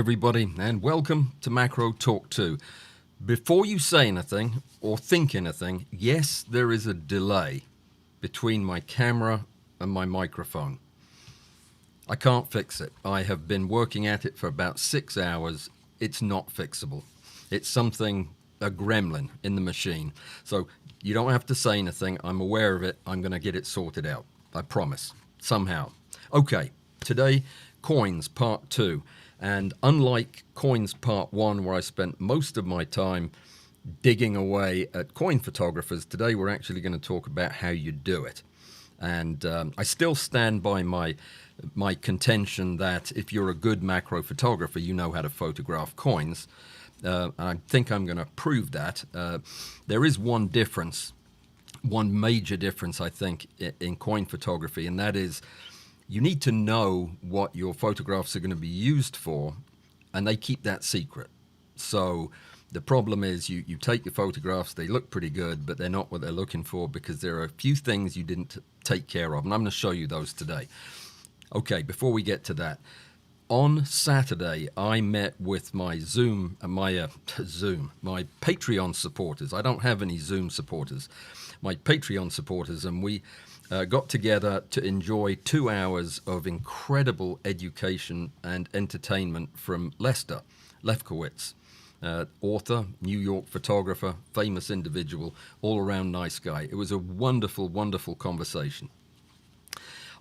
everybody, and welcome to Macro Talk 2. Before you say anything or think anything, yes, there is a delay between my camera and my microphone. I can't fix it. I have been working at it for about 6 hours. It's not fixable. It's something, a gremlin in the machine. So you don't have to say anything. I'm aware of it. I'm going to get it sorted out. I promise. Somehow. Okay, today, Coins Part 2. And unlike Coins Part 1, where I spent most of my time digging away at coin photographers, today we're actually going to talk about how you do it. And I still stand by my contention that if you're a good macro photographer, you know how to photograph coins. I think I'm going to prove that. There is one difference, one major difference, I think, in coin photography, and that is you need to know what your photographs are going to be used for, and they keep that secret. So the problem is you take your photographs, they look pretty good, but they're not what they're looking for because there are a few things you didn't take care of, and I'm going to show you those today. Okay, before we get to that, on Saturday, I met with my my Patreon supporters. I don't have any Zoom supporters. My Patreon supporters, and we got together to enjoy 2 hours of incredible education and entertainment from Lester Lefkowitz, author, New York photographer, famous individual, all-around nice guy. It was a wonderful, wonderful conversation.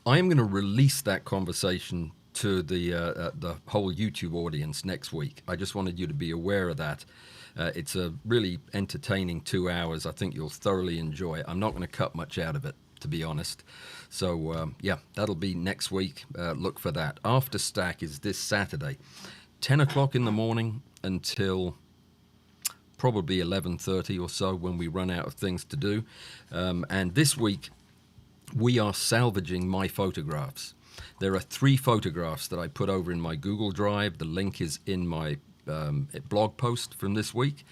I am going to release that conversation to the whole YouTube audience next week. I just wanted you to be aware of that. It's a really entertaining 2 hours. I think you'll thoroughly enjoy it. I'm not going to cut much out of it, to be honest. So, yeah, that'll be next week. Look for that. After Stack is this Saturday, 10 o'clock in the morning until probably 11:30 or so when we run out of things to do. And this week, we are salvaging my photographs. There are 3 photographs that I put over in my Google Drive. The link is in my blog post from this week.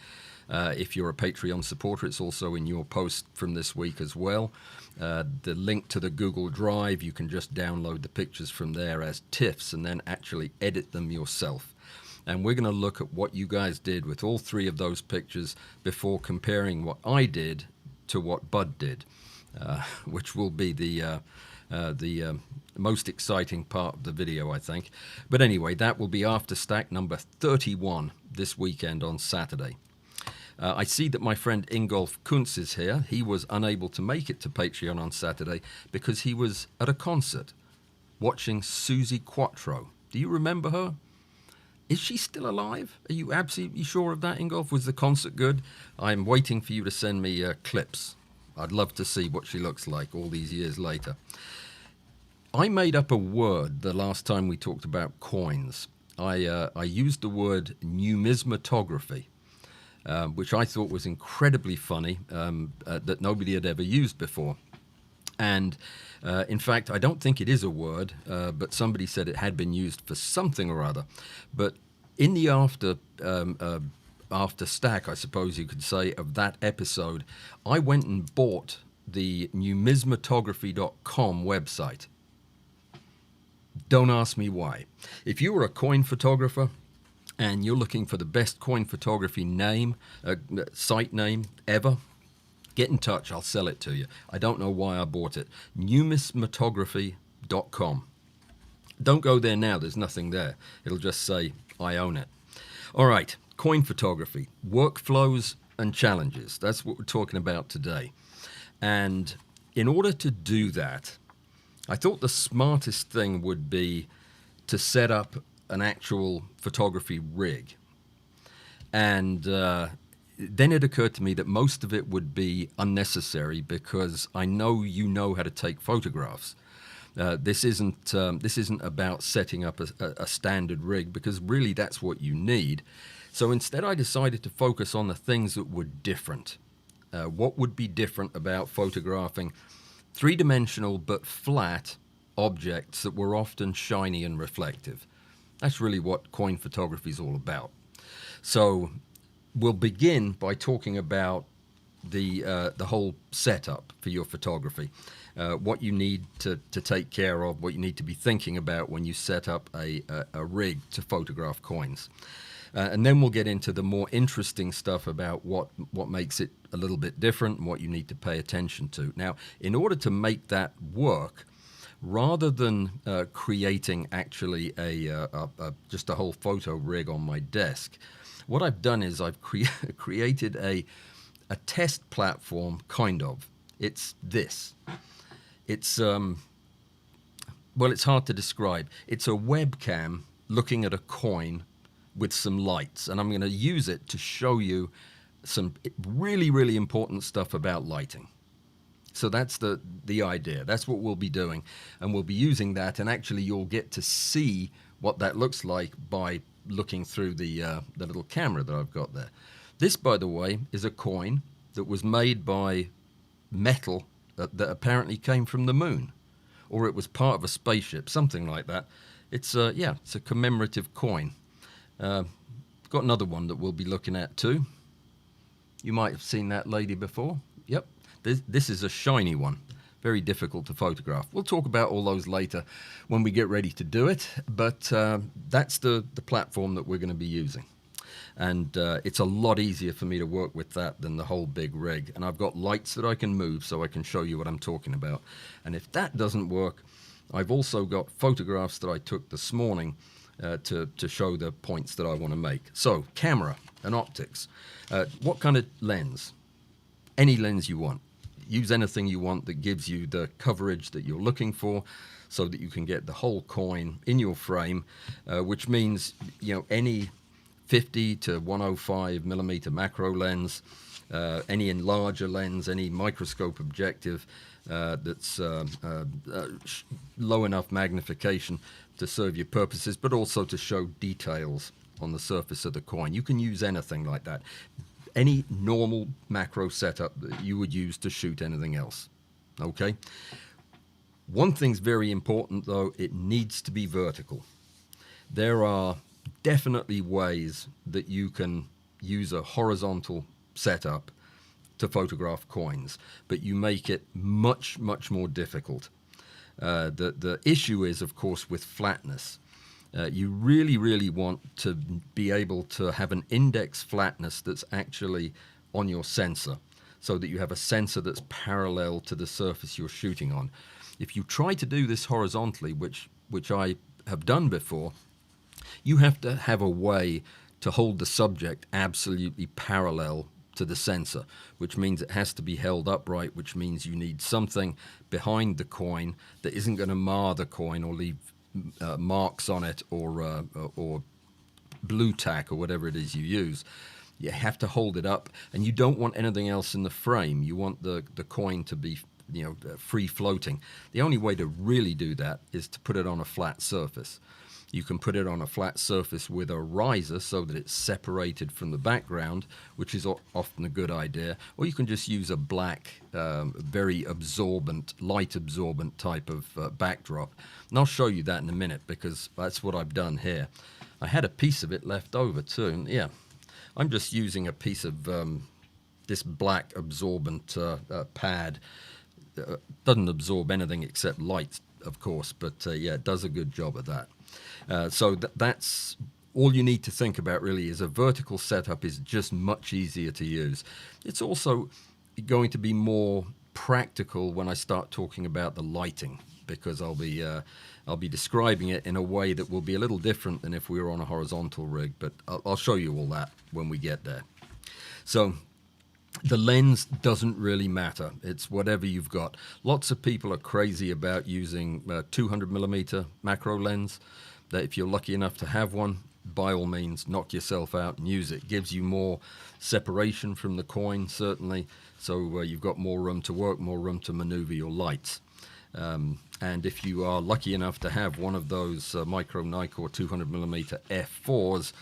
If you're a Patreon supporter, it's also in your post from this week as well. The link to the Google Drive, you can just download the pictures from there as TIFFs and then actually edit them yourself. And we're going to look at what you guys did with all 3 of those pictures before comparing what I did to what Bud did, which will be the most exciting part of the video, I think. But anyway, that will be after Stack number 31 this weekend on Saturday. I see that my friend Ingolf Kuntz is here. He was unable to make it to Patreon on Saturday because he was at a concert watching Suzi Quatro. Do you remember her? Is she still alive? Are you absolutely sure of that, Ingolf? Was the concert good? I'm waiting for you to send me clips. I'd love to see what she looks like all these years later. I made up a word the last time we talked about coins. I used the word numismatography, which I thought was incredibly funny, that nobody had ever used before. And in fact, I don't think it is a word, but somebody said it had been used for something or other. But in the after Stack, I suppose you could say, of that episode, I went and bought the numismatography.com website. Don't ask me why. If you were a coin photographer and you're looking for the best coin photography name, site name ever, get in touch. I'll sell it to you. I don't know why I bought it. Numismatography.com. Don't go there now. There's nothing there. It'll just say, I own it. All right. Coin photography, workflows and challenges. That's what we're talking about today. And in order to do that, I thought the smartest thing would be to set up an actual photography rig. And then it occurred to me that most of it would be unnecessary because I know you know how to take photographs. This isn't about setting up a standard rig because really that's what you need. So instead I decided to focus on the things that were different. What would be different about photographing 3-dimensional but flat objects that were often shiny and reflective? That's really what coin photography is all about. So we'll begin by talking about the whole setup for your photography, what you need to take care of, what you need to be thinking about when you set up a rig to photograph coins. And then we'll get into the more interesting stuff about what makes it a little bit different and what you need to pay attention to. Now, in order to make that work, rather than creating actually just a whole photo rig on my desk, what I've done is I've created a test platform, kind of. It's this. It's well, it's hard to describe. It's a webcam looking at a coin with some lights, and I'm going to use it to show you some really, really important stuff about lighting. So that's the idea. That's what we'll be doing, and we'll be using that, and actually you'll get to see what that looks like by looking through the little camera that I've got there. This, by the way, is a coin that was made by metal that apparently came from the moon, or it was part of a spaceship, something like that. It's it's a commemorative coin. Got another one that we'll be looking at too. You might have seen that lady before. Yep, this is a shiny one. Very difficult to photograph. We'll talk about all those later when we get ready to do it, but that's the platform that we're going to be using. And it's a lot easier for me to work with that than the whole big rig. And I've got lights that I can move so I can show you what I'm talking about. And if that doesn't work, I've also got photographs that I took this morning to show the points that I want to make. So, camera and optics. What kind of lens? Any lens you want. Use anything you want that gives you the coverage that you're looking for, so that you can get the whole coin in your frame, which means, you know, any 50 to 105 millimeter macro lens, any enlarger lens, any microscope objective that's low enough magnification to serve your purposes, but also to show details on the surface of the coin. You can use anything like that. Any normal macro setup that you would use to shoot anything else. Okay? One thing's very important though, it needs to be vertical. There are definitely ways that you can use a horizontal setup to photograph coins, but you make it much, much more difficult. The issue is, of course, with flatness. You really, really want to be able to have an index flatness that's actually on your sensor, so that you have a sensor that's parallel to the surface you're shooting on. If you try to do this horizontally, which I have done before, you have to have a way to hold the subject absolutely parallel to the sensor, which means it has to be held upright, which means you need something behind the coin that isn't going to mar the coin or leave marks on it, or blue tack or whatever it is you use. You have to hold it up, and you don't want anything else in the frame. You want the coin to be, you know, free floating. The only way to really do that is to put it on a flat surface. You can put it on a flat surface with a riser so that it's separated from the background, which is often a good idea. Or you can just use a black, very absorbent, light absorbent type of backdrop. And I'll show you that in a minute, because that's what I've done here. I had a piece of it left over too. And yeah, I'm just using a piece of this black absorbent pad. Doesn't absorb anything except light, of course, but yeah, it does a good job of that. So that's all you need to think about, really, is a vertical setup is just much easier to use. It's also going to be more practical when I start talking about the lighting, because I'll be describing it in a way that will be a little different than if we were on a horizontal rig, but I'll show you all that when we get there. So the lens doesn't really matter. It's whatever you've got. Lots of people are crazy about using 200 millimeter macro lens. That if you're lucky enough to have one, by all means, knock yourself out and use it. It gives you more separation from the coin, certainly. So you've got more room to work, more room to maneuver your lights. And if you are lucky enough to have one of those Micro Nikkor 200 millimeter f4s,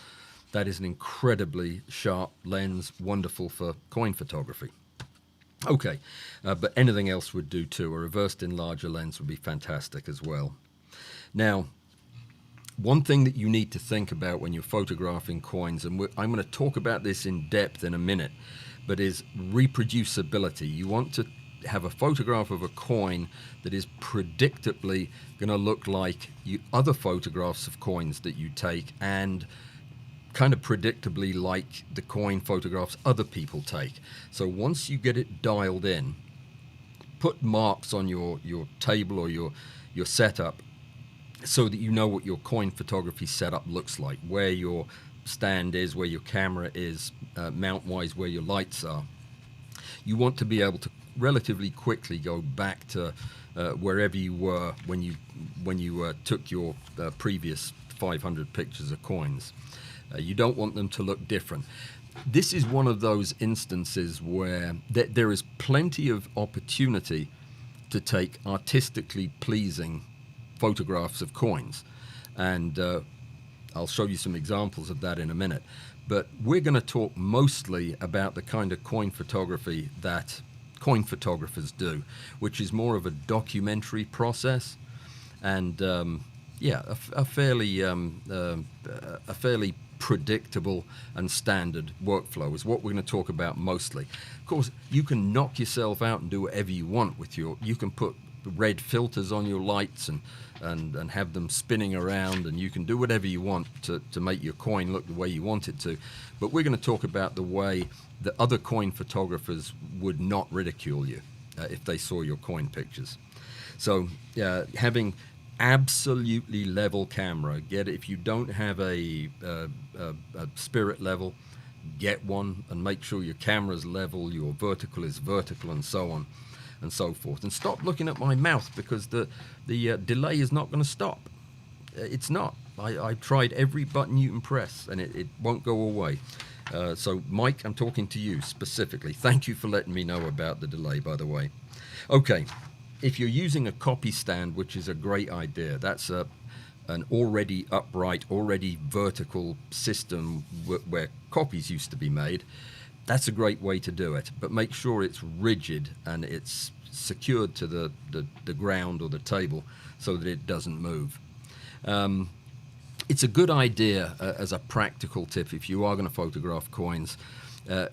that is an incredibly sharp lens, wonderful for coin photography. Okay, but anything else would do too. A reversed enlarger lens would be fantastic as well. Now, one thing that you need to think about when you're photographing coins, and I'm going to talk about this in depth in a minute, but is reproducibility. You want to have a photograph of a coin that is predictably going to look like other photographs of coins that you take, and kind of predictably like the coin photographs other people take. So once you get it dialed in, put marks on your table or your setup so that you know what your coin photography setup looks like, where your stand is, where your camera is, mount-wise, where your lights are. You want to be able to relatively quickly go back to wherever you were when you took your previous 500 pictures of coins. You don't want them to look different. This is one of those instances where there is plenty of opportunity to take artistically pleasing photographs of coins, and I'll show you some examples of that in a minute. But we're going to talk mostly about the kind of coin photography that coin photographers do, which is more of a documentary process, and a fairly predictable and standard workflow is what we're going to talk about mostly. Of course, you can knock yourself out and do whatever you want with you can put red filters on your lights and have them spinning around, and you can do whatever you want to make your coin look the way you want it to. But we're going to talk about the way that other coin photographers would not ridicule you if they saw your coin pictures. So having absolutely level camera, if you don't have a spirit level, get one, and make sure your camera's level, your vertical is vertical, and so on and so forth. And stop looking at my mouth, because the delay is not going to stop. It's not. I tried every button you can press, and it won't go away. So Mike, I'm talking to you specifically. Thank you for letting me know about the delay, by the way. Okay, if you're using a copy stand, which is a great idea, that's an already upright, already vertical system where copies used to be made. That's a great way to do it, but make sure it's rigid and it's secured to the ground or the table so that it doesn't move. It's a good idea as a practical tip, if you are going to photograph coins,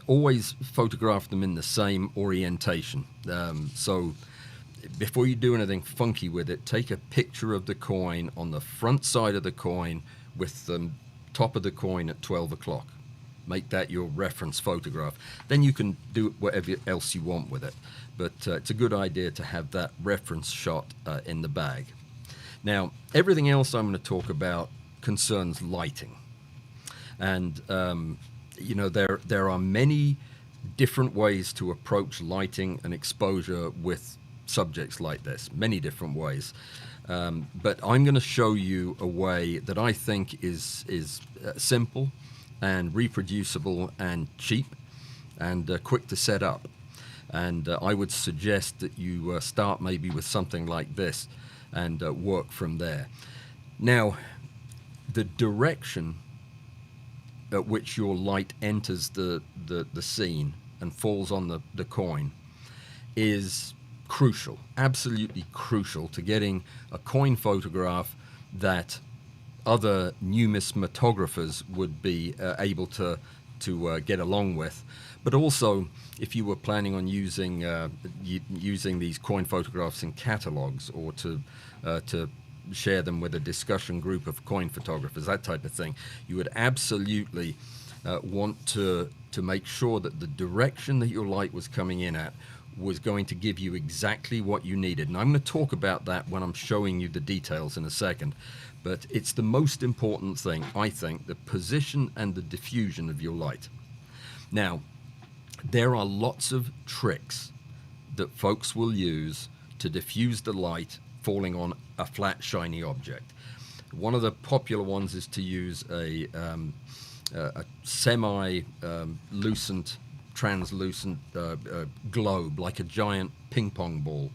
always photograph them in the same orientation. So before you do anything funky with it, take a picture of the coin on the front side of the coin with the top of the coin at 12 o'clock. Make that your reference photograph. Then you can do whatever else you want with it. But it's a good idea to have that reference shot in the bag. Now, everything else I'm going to talk about concerns lighting. And, there are many different ways to approach lighting and exposure with subjects like this, many different ways. But I'm going to show you a way that I think is simple and reproducible and cheap and quick to set up. And I would suggest that you start maybe with something like this and work from there. Now, the direction at which your light enters the scene and falls on the coin is crucial, absolutely crucial to getting a coin photograph that other numismatographers would be able to get along with. But also, if you were planning on using these coin photographs in catalogs, or to share them with a discussion group of coin photographers, that type of thing, you would absolutely want to make sure that the direction that your light was coming in at was going to give you exactly what you needed. And I'm going to talk about that when I'm showing you the details in a second. But it's the most important thing, I think, the position and the diffusion of your light. Now, there are lots of tricks that folks will use to diffuse the light falling on a flat, shiny object. One of the popular ones is to use a semi-lucent, translucent globe, like a giant ping pong ball.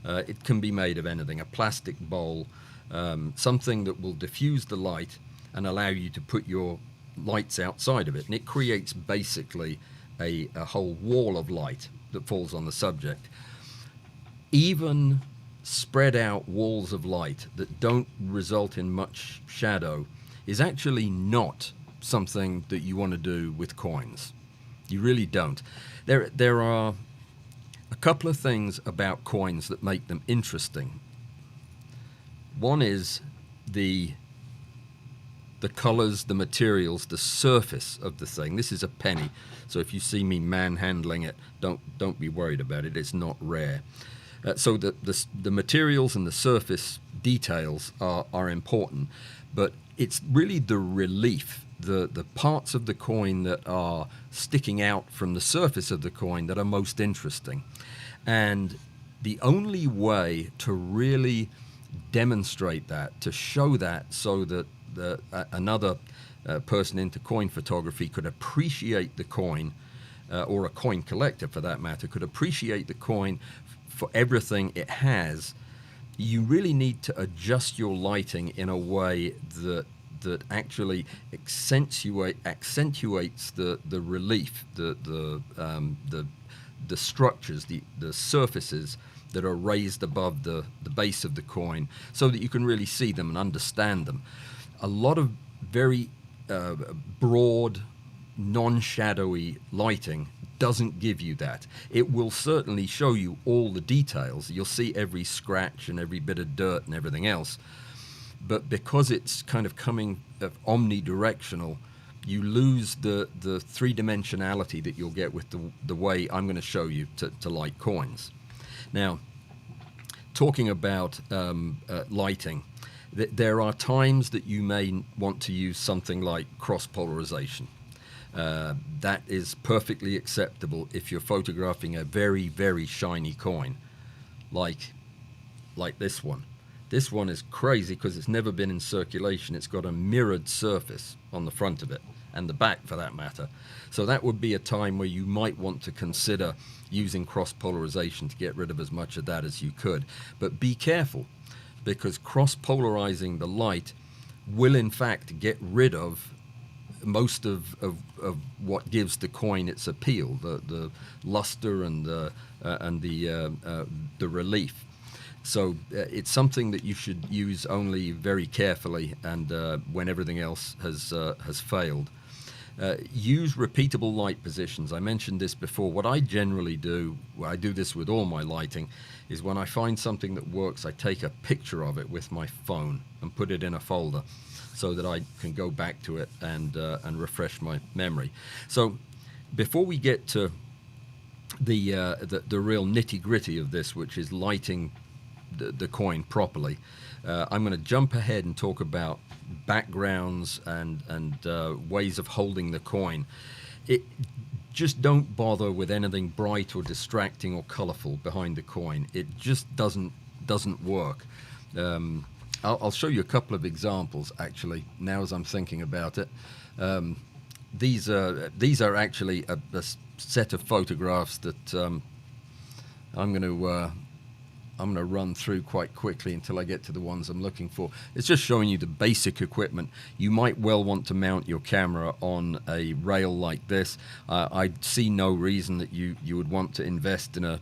It can be made of anything, a plastic bowl, something that will diffuse the light and allow you to put your lights outside of it. And it creates basically a whole wall of light that falls on the subject. Even spread out walls of light that don't result in much shadow is actually not something that you want to do with coins. You really don't. There are a couple of things about coins that make them interesting. One is the colors, the materials, the surface of the thing. This is a penny, so if you see me manhandling it, don't be worried about it. It's not rare. So the materials and the surface details are important, but it's really the relief, the parts of the coin that are sticking out from the surface of the coin that are most interesting. And the only way to really demonstrate that, to show that, so that another person into coin photography could appreciate the coin, or a coin collector for that matter, could appreciate the coin for everything it has, you really need to adjust your lighting in a way that actually accentuates the relief, the structures, the surfaces that are raised above the base of the coin, so that you can really see them and understand them. A lot of very broad, non-shadowy lighting doesn't give you that. It will certainly show you all the details. You'll see every scratch and every bit of dirt and everything else. But because it's kind of coming omnidirectional, you lose the three-dimensionality that you'll get with the way I'm going to show you to light coins. Now, talking about lighting, there are times that you may want to use something like cross-polarization. That is perfectly acceptable if you're photographing a very, very shiny coin, like this one. This one is crazy because it's never been in circulation. It's got a mirrored surface on the front of it, and the back for that matter. So that would be a time where you might want to consider using cross-polarization to get rid of as much of that as you could. But be careful, because cross-polarizing the light will in fact get rid of most of what gives the coin its appeal, the luster and the relief. So it's something that you should use only very carefully, and when everything else has failed. Use repeatable light positions. I mentioned this before. What I generally do, I do this with all my lighting, is when I find something that works, I take a picture of it with my phone and put it in a folder, so that I can go back to it and refresh my memory. So before we get to the real nitty-gritty of this, which is lighting the coin properly, I'm going to jump ahead and talk about backgrounds and ways of holding the coin. Just don't bother with anything bright or distracting or colorful behind the coin. It just doesn't work. I'll show you a couple of examples, actually, now as I'm thinking about it. These are actually a set of photographs that I'm going to run through quite quickly until I get to the ones I'm looking for. It's just showing you the basic equipment. You might well want to mount your camera on a rail like this. I see no reason that you would want to invest in an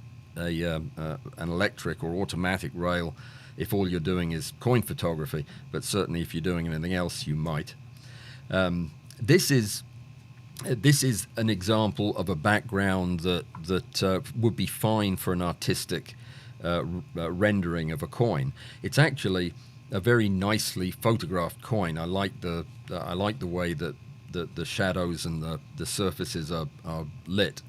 electric or automatic rail if all you're doing is coin photography, but certainly if you're doing anything else, you might. This is an example of a background that would be fine for an artistic rendering of a coin. It's actually a very nicely photographed coin. I like the way that the shadows and the surfaces are lit.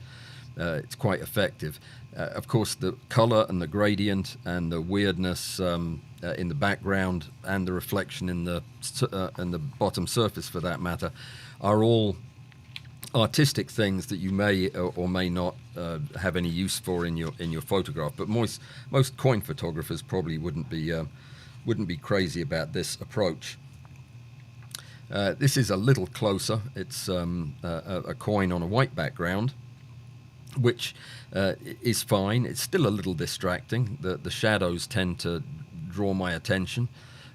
It's quite effective. Of course, the color and the gradient and the weirdness in the background and the reflection in the bottom surface, for that matter, are all artistic things that you may or may not have any use for in your photograph. But most coin photographers probably wouldn't be crazy about this approach. This is a little closer. It's a coin on a white background, which is fine. It's still a little distracting. The shadows tend to draw my attention,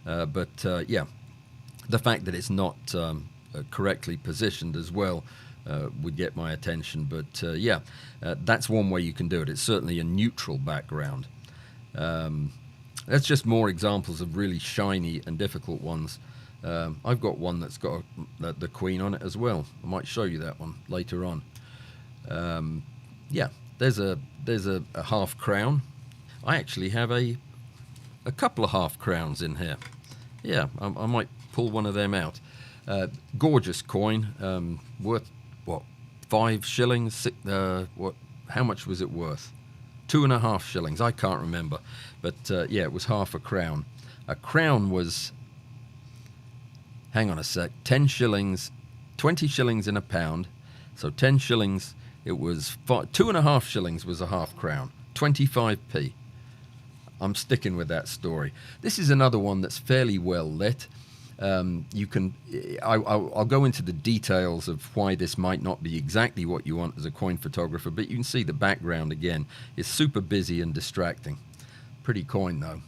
but yeah, the fact that it's not correctly positioned as well would get my attention. But yeah, that's one way you can do it. It's certainly a neutral background. That's just more examples of really shiny and difficult ones. I've got one that's got the Queen on it as well. I might show you that one later on. Yeah, there's a half crown. I actually have a couple of half crowns in here. Yeah, I might pull one of them out. Gorgeous coin, worth what, 5 shillings? What? How much was it worth? 2.5 shillings. I can't remember, but yeah, it was half a crown. A crown was, hang on a sec, 10 shillings, 20 shillings in a pound. So 10 shillings, it was 2.5 shillings was a half crown, 25p. I'm sticking with that story. This is another one that's fairly well lit. You can, I'll go into the details of why this might not be exactly what you want as a coin photographer, but you can see the background again is super busy and distracting. Pretty coin though.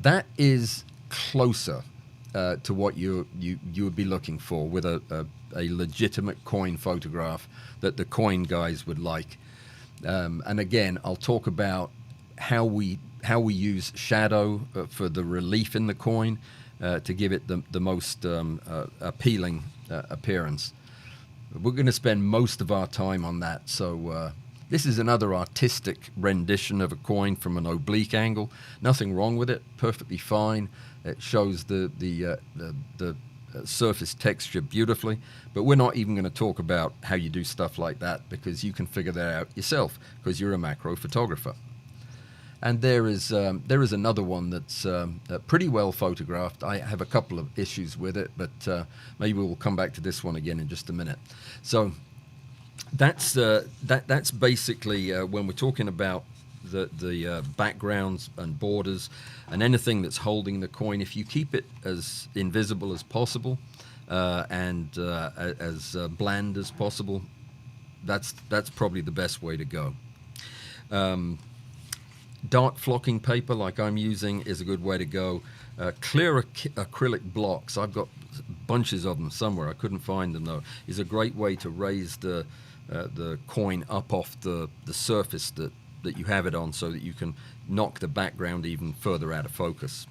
That is closer to what you would be looking for with a legitimate coin photograph that the coin guys would like. And again, I'll talk about how we use shadow for the relief in the coin to give it the most appealing appearance. We're going to spend most of our time on that. So this is another artistic rendition of a coin from an oblique angle. Nothing wrong with it. Perfectly fine. It shows the surface texture beautifully. But we're not even going to talk about how you do stuff like that, because you can figure that out yourself because you're a macro photographer. And there is another one that's pretty well photographed. I have a couple of issues with it, but maybe we'll come back to this one again in just a minute. So that's basically when we're talking about the backgrounds and borders and anything that's holding the coin. If you keep it as invisible as possible and as bland as possible, that's probably the best way to go. Dark flocking paper like I'm using is a good way to go. Clear acrylic blocks, I've got bunches of them somewhere, I couldn't find them though, is a great way to raise the coin up off the surface that you have it on, so that you can knock the background even further out of focus.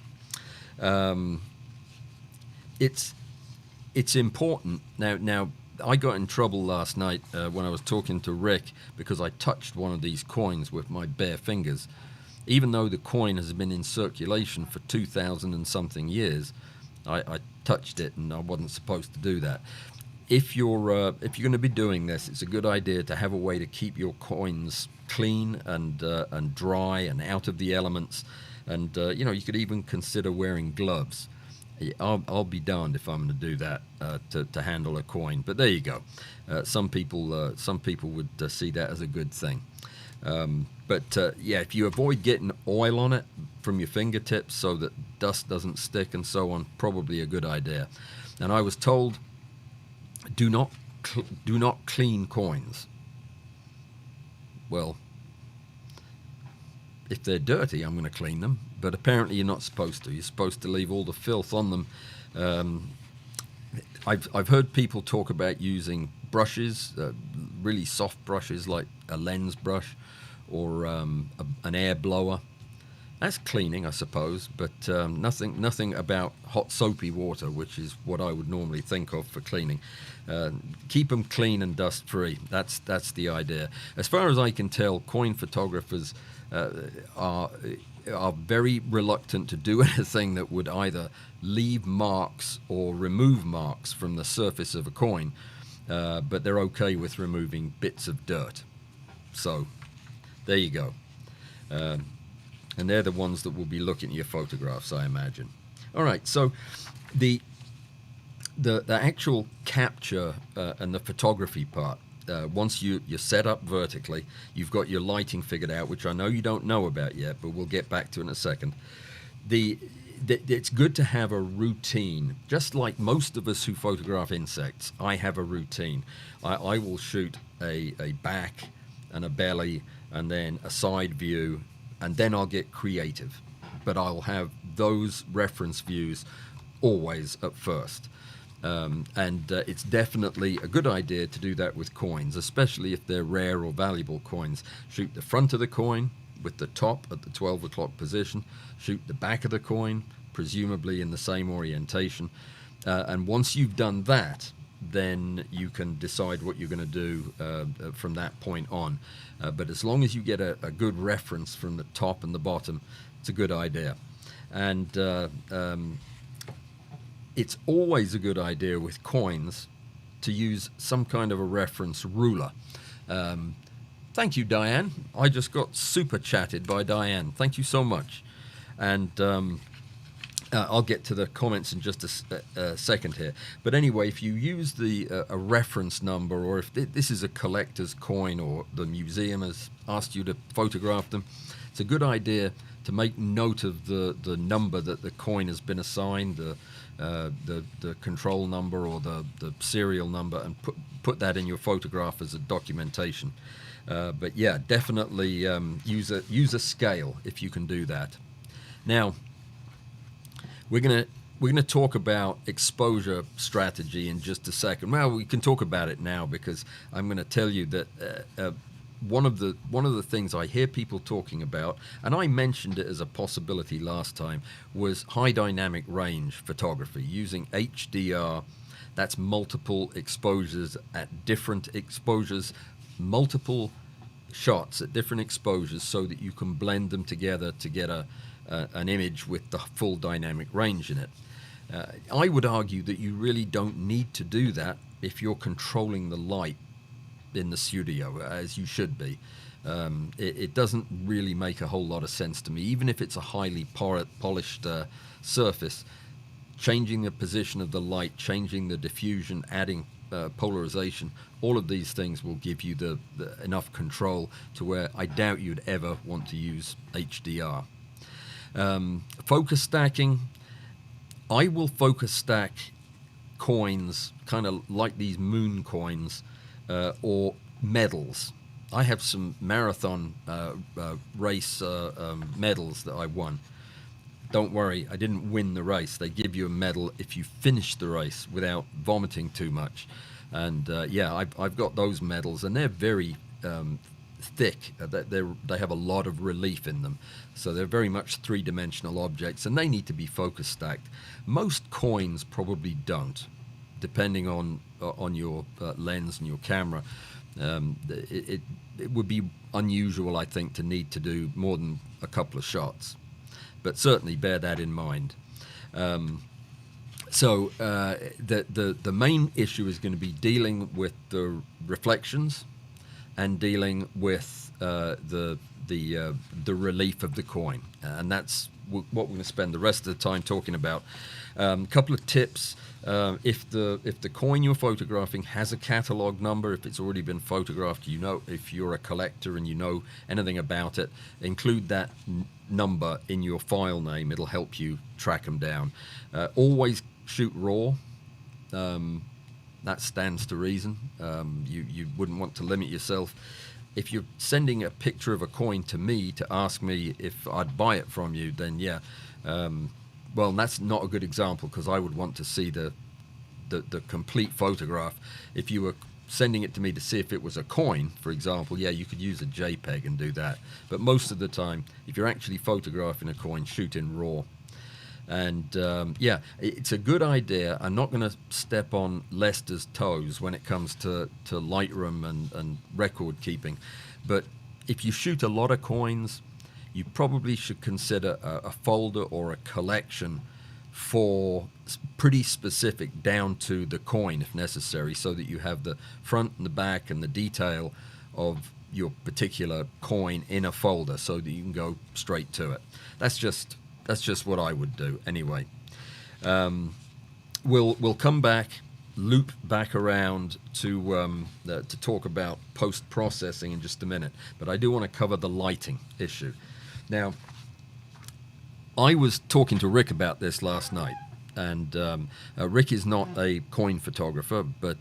It's important. Now I got in trouble last night when I was talking to Rick because I touched one of these coins with my bare fingers. Even though the coin has been in circulation for 2,000 and something years, I touched it, and I wasn't supposed to do that. If you're going to be doing this, it's a good idea to have a way to keep your coins clean and dry and out of the elements. And you could even consider wearing gloves. I'll be darned if I'm going to do that to handle a coin. But there you go. Some people would see that as a good thing. But if you avoid getting oil on it from your fingertips so that dust doesn't stick and so on, probably a good idea. And I was told, do not clean coins. Well, if they're dirty, I'm going to clean them. But apparently you're not supposed to. You're supposed to leave all the filth on them. I've heard people talk about using brushes, really soft brushes like a lens brush or an air blower. That's cleaning, I suppose, but nothing about hot soapy water, which is what I would normally think of for cleaning. Keep them clean and dust free. That's the idea. As far as I can tell, coin photographers are very reluctant to do anything that would either leave marks or remove marks from the surface of a coin, but they're okay with removing bits of dirt. So there you go. And they're the ones that will be looking at your photographs, I imagine. All right, so the actual capture and the photography part, once you're set up vertically, you've got your lighting figured out, which I know you don't know about yet, but we'll get back to in a second. It's good to have a routine. Just like most of us who photograph insects, I have a routine. I will shoot a back and a belly and then a side view, and then I'll get creative. But I'll have those reference views always at first. It's definitely a good idea to do that with coins, especially if they're rare or valuable coins. Shoot the front of the coin with the top at the 12 o'clock position. Shoot the back of the coin, presumably in the same orientation. And once you've done that, then you can decide what you're going to do from that point on. But as long as you get a good reference from the top and the bottom, it's a good idea. And it's always a good idea with coins to use some kind of a reference ruler. Thank you, Diane. I just got super chatted by Diane. Thank you so much. And I'll get to the comments in just a second here. But anyway, if you use a reference number, or if this is a collector's coin or the museum has asked you to photograph them, it's a good idea to make note of the number that the coin has been assigned, the control number or the serial number, and put that in your photograph as a documentation. But yeah, definitely use a scale if you can do that. Now, we're gonna talk about exposure strategy in just a second. Well, we can talk about it now because I'm going to tell you that one of the things I hear people talking about, and I mentioned it as a possibility last time, was high dynamic range photography using HDR. That's multiple exposures at different exposures, multiple shots at different exposures, so that you can blend them together to get an image with the full dynamic range in it. I would argue that you really don't need to do that if you're controlling the light in the studio, as you should be. It doesn't really make a whole lot of sense to me, even if it's a highly polished surface. Changing the position of the light, changing the diffusion, adding polarization, all of these things will give you the enough control to where I doubt you'd ever want to use HDR. Focus stacking, I will focus stack coins kind of like these moon coins or medals. I have some marathon race medals that I won. Don't worry, I didn't win the race. They give you a medal if you finish the race without vomiting too much. And yeah, I've got those medals, and they're very thick. They have a lot of relief in them, so they're very much three-dimensional objects, and they need to be focus stacked. Most coins probably don't, depending on your lens and your camera. It would be unusual, I think, to need to do more than a couple of shots, but certainly bear that in mind. So the main issue is going to be dealing with the reflections and dealing with the relief of the coin, and that's what we're going to spend the rest of the time talking about. A couple of tips: if the coin you're photographing has a catalog number, if it's already been photographed, you know, if you're a collector and you know anything about it, include that number in your file name. It'll help you track them down. Always shoot RAW. That stands to reason. You wouldn't want to limit yourself. If you're sending a picture of a coin to me to ask me if I'd buy it from you, then yeah. Well, that's not a good example, because I would want to see the complete photograph. If you were sending it to me to see if it was a coin, for example, yeah, you could use a JPEG and do that. But most of the time, if you're actually photographing a coin, shoot in RAW. And yeah, it's a good idea. I'm not going to step on Lester's toes when it comes to Lightroom and record keeping. But if you shoot a lot of coins, you probably should consider a folder or a collection for pretty specific down to the coin if necessary, so that you have the front and the back and the detail of your particular coin in a folder, so that you can go straight to it. That's just what I would do anyway. We'll come back, loop back around to talk about post-processing in just a minute, but I do want to cover the lighting issue. Now, I was talking to Rick about this last night, and Rick is not a coin photographer, but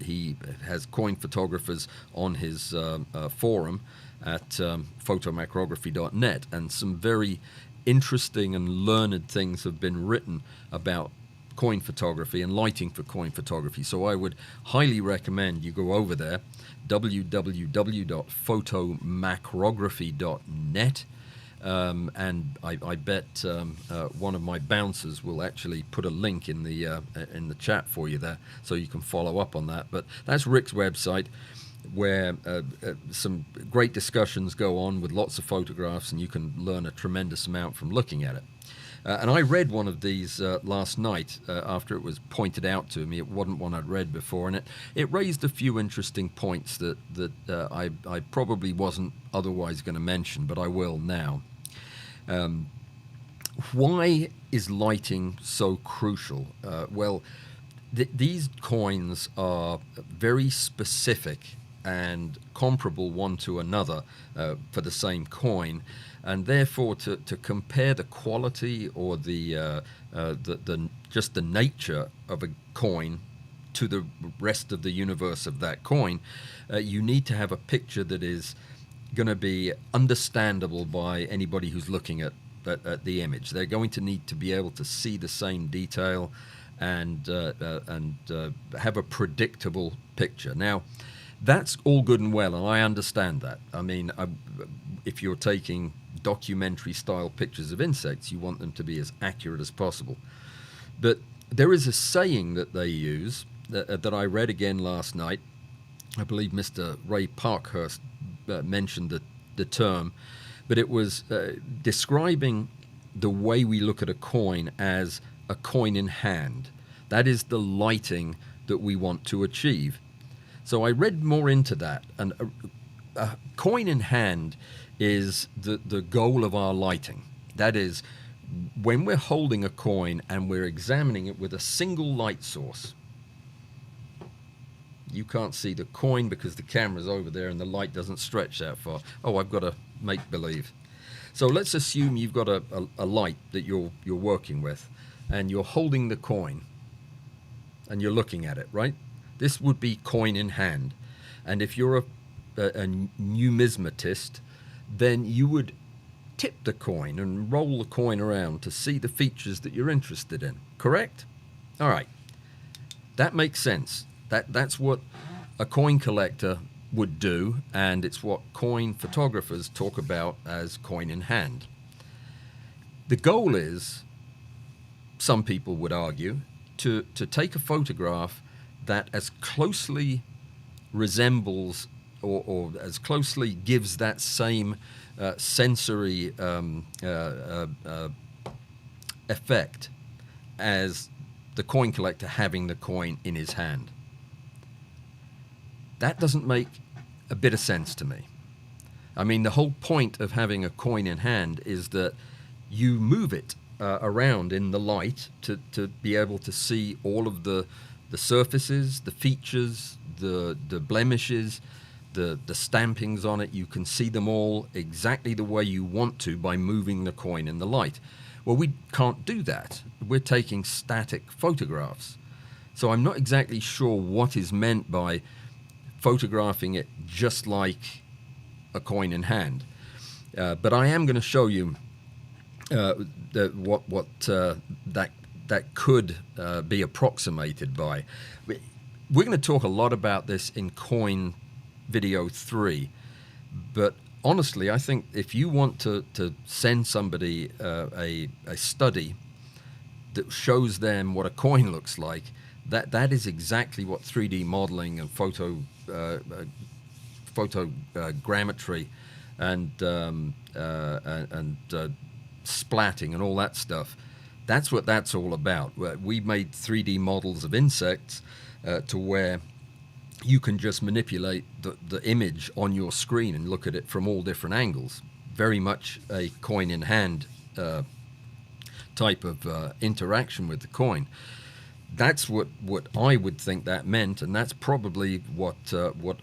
he has coin photographers on his forum at photomacrography.net, and some very interesting and learned things have been written about coin photography and lighting for coin photography. So I would highly recommend you go over there, www.photomacrography.net. And I bet one of my bouncers will actually put a link in the chat for you there, so you can follow up on that. But that's Rick's website, where some great discussions go on with lots of photographs, and you can learn a tremendous amount from looking at it. And I read one of these last night after it was pointed out to me. It wasn't one I'd read before, and it raised a few interesting points that I probably wasn't otherwise going to mention, but I will now. Why is lighting so crucial? These coins are very specific and comparable one to another for the same coin, and therefore to compare the quality or the just the nature of a coin to the rest of the universe of that coin, you need to have a picture that is going to be understandable by anybody who's looking at the image. They're going to need to be able to see the same detail and have a predictable picture. Now, that's all good and well, and I understand that. I mean, if you're taking documentary-style pictures of insects, you want them to be as accurate as possible. But there is a saying that they use that I read again last night. I believe Mr. Ray Parkhurst mentioned the term, but it was describing the way we look at a coin as a coin in hand. That is the lighting that we want to achieve. So I read more into that, and a coin in hand is the goal of our lighting. That is, when we're holding a coin and we're examining it with a single light source. You can't see the coin because the camera's over there and the light doesn't stretch that far. Oh, I've got to make believe. So let's assume you've got a light that you're working with, and you're holding the coin and you're looking at it, right? This would be coin in hand. And if you're a numismatist, then you would tip the coin and roll the coin around to see the features that you're interested in, correct? All right, that makes sense. That's what a coin collector would do, and it's what coin photographers talk about as coin in hand. The goal is, some people would argue, to take a photograph that as closely resembles or as closely gives that same sensory effect as the coin collector having the coin in his hand. That doesn't make a bit of sense to me. I mean, the whole point of having a coin in hand is that you move it around in the light to be able to see all of the surfaces, the features, the blemishes, the stampings on it. You can see them all exactly the way you want to by moving the coin in the light. Well, we can't do that. We're taking static photographs. So I'm not exactly sure what is meant by photographing it just like a coin in hand. But I am going to show you that could be approximated by. We're going to talk a lot about this in Coin Video 3, but honestly, I think if you want to send somebody a study that shows them what a coin looks like, that is exactly what 3D modeling and photogrammetry and splatting and all that stuff, that's what that's all about. We made 3D models of insects to where you can just manipulate the image on your screen and look at it from all different angles. Very much a coin in hand type of interaction with the coin. That's what I would think that meant, and that's probably what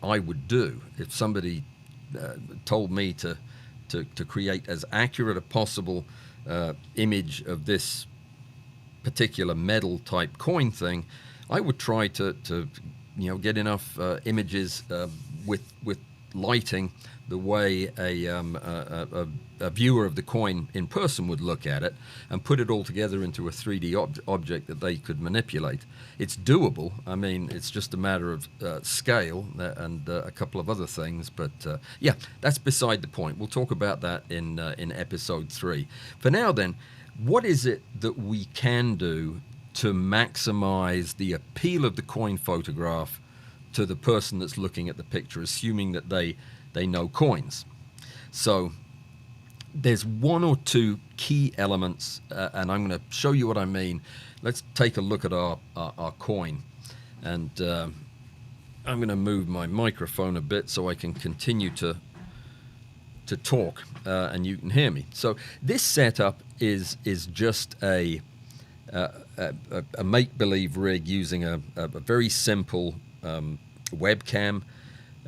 I would do if somebody told me to create as accurate a possible image of this particular metal type coin thing. I would try to get enough images with lighting the way a viewer of the coin in person would look at it and put it all together into a 3D object that they could manipulate. It's doable. I mean, it's just a matter of scale and a couple of other things. But yeah, that's beside the point. We'll talk about that in episode 3. For now, then, what is it that we can do to maximize the appeal of the coin photograph to the person that's looking at the picture, assuming that they know coins? So there's one or two key elements, and I'm going to show you what I mean. Let's take a look at our coin. And I'm going to move my microphone a bit so I can continue to talk and you can hear me. So this setup is just a make-believe rig using a very simple webcam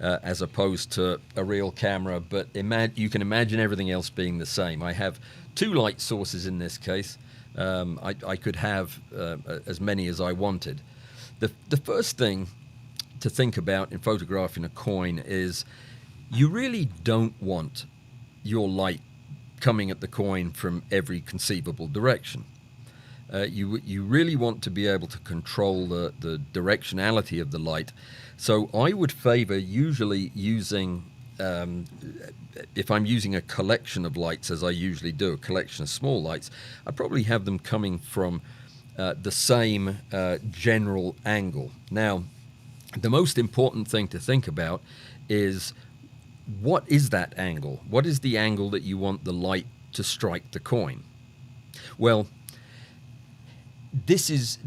as opposed to a real camera, but you can imagine everything else being the same. I have 2 light sources in this case. I could have as many as I wanted. The first thing to think about in photographing a coin is you really don't want your light coming at the coin from every conceivable direction. You really want to be able to control the directionality of the light. So I would favor usually using, if I'm using a collection of lights, as I usually do, a collection of small lights, I probably have them coming from the same general angle. Now, the most important thing to think about is, what is that angle? What is the angle that you want the light to strike the coin? Well, this is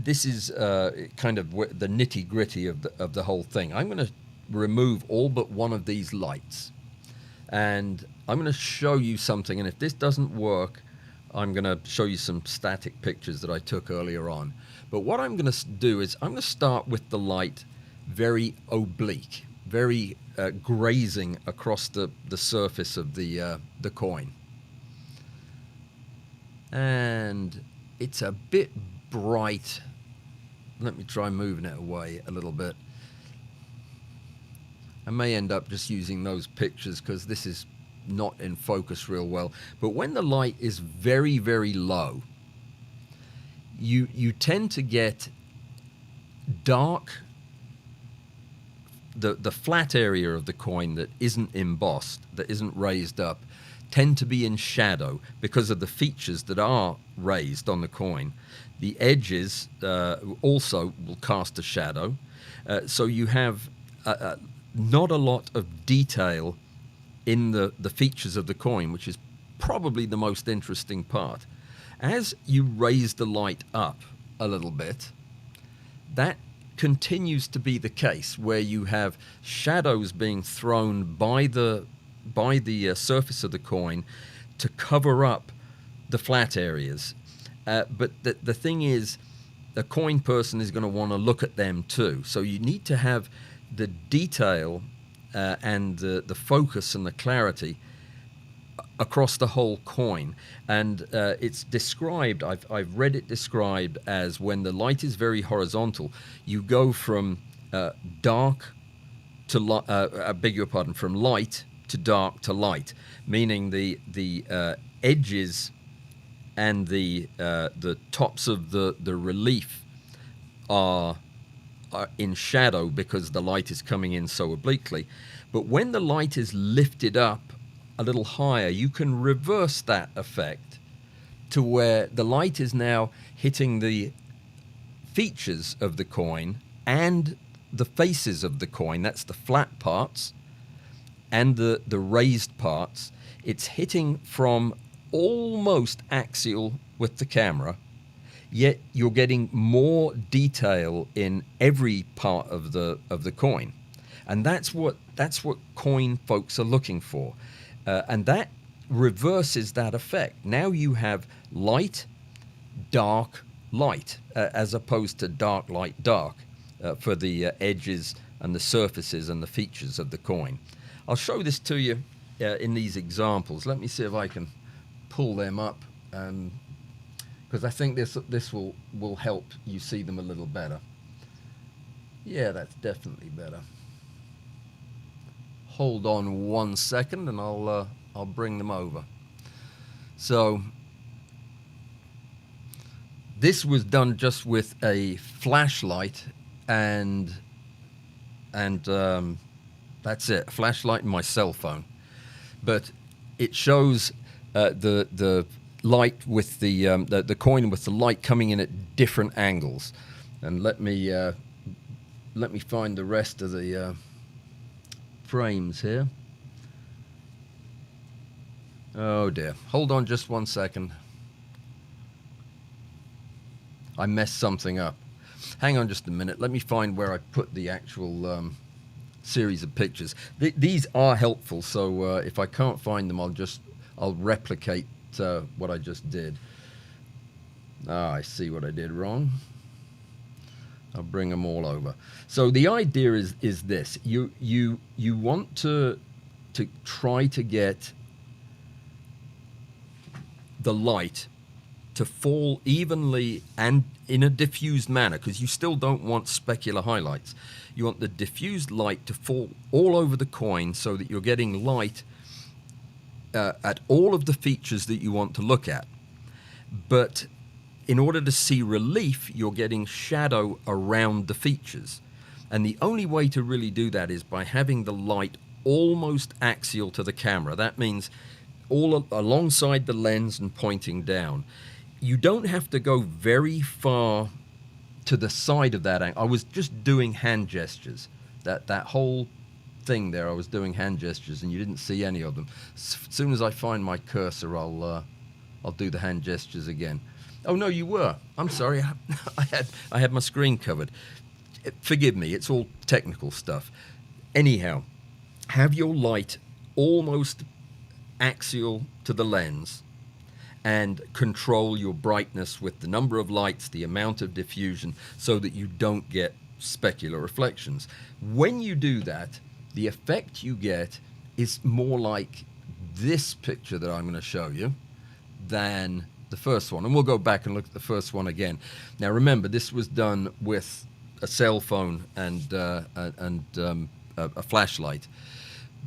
kind of the nitty-gritty of the whole thing. I'm going to remove all but one of these lights, and I'm going to show you something. And if this doesn't work, I'm going to show you some static pictures that I took earlier on. But what I'm going to do is I'm going to start with the light very oblique, very grazing across the surface of the coin, and it's a bit bright. Let me try moving it away a little bit. I may end up just using those pictures because this is not in focus real well. But when the light is very, very low, you tend to get dark. The flat area of the coin that isn't embossed, that isn't raised up, tend to be in shadow because of the features that are raised on the coin. The edges also will cast a shadow. So you have not a lot of detail in the features of the coin, which is probably the most interesting part. As you raise the light up a little bit, that continues to be the case, where you have shadows being thrown by the surface of the coin to cover up the flat areas. But the thing is, a coin person is going to want to look at them too. So you need to have the detail and the focus and the clarity across the whole coin. And it's described, I've read it described as, when the light is very horizontal, you go from dark to I beg your pardon, from light to dark to light, meaning the edges and the tops of the relief are in shadow because the light is coming in so obliquely. But when the light is lifted up a little higher, you can reverse that effect to where the light is now hitting the features of the coin and the faces of the coin. That's the flat parts and the raised parts. It's hitting from almost axial with the camera, yet you're getting more detail in every part of the coin. And that's what coin folks are looking for. And that reverses that effect. Now you have light, dark, light, as opposed to dark, light, dark for the edges and the surfaces and the features of the coin. I'll show this to you in these examples. Let me see if I can pull them up, because I think this will help you see them a little better. Yeah, that's definitely better. hold on 1 second and I'll bring them over. So this was done just with a flashlight and that's it, a flashlight and my cell phone. But it shows the light with the coin with the light coming in at different angles. And let me find the rest of the frames here. Oh dear, hold on just 1 second. I messed something up. Hang on just a minute. Let me find where I put the actual series of pictures. These are helpful, so if I can't find them, I'll replicate what I just did. I see what I did wrong. I'll bring them all over. So the idea is this: you want to try to get the light to fall evenly and in a diffused manner, because you still don't want specular highlights. You want the diffused light to fall all over the coin so that you're getting light at all of the features that you want to look at. But in order to see relief, you're getting shadow around the features. And the only way to really do that is by having the light almost axial to the camera. That means all alongside the lens and pointing down. You don't have to go very far to the side of that angle. I was just doing hand gestures. That whole thing there, I was doing hand gestures, and you didn't see any of them. As soon as I find my cursor, I'll do the hand gestures again. Oh no, you were. I'm sorry. I had my screen covered. Forgive me. It's all technical stuff. Anyhow, have your light almost axial to the lens, and control your brightness with the number of lights, the amount of diffusion, so that you don't get specular reflections. When you do that, the effect you get is more like this picture that I'm going to show you than the first one. And we'll go back and look at the first one again. Now remember, this was done with a cell phone and a flashlight.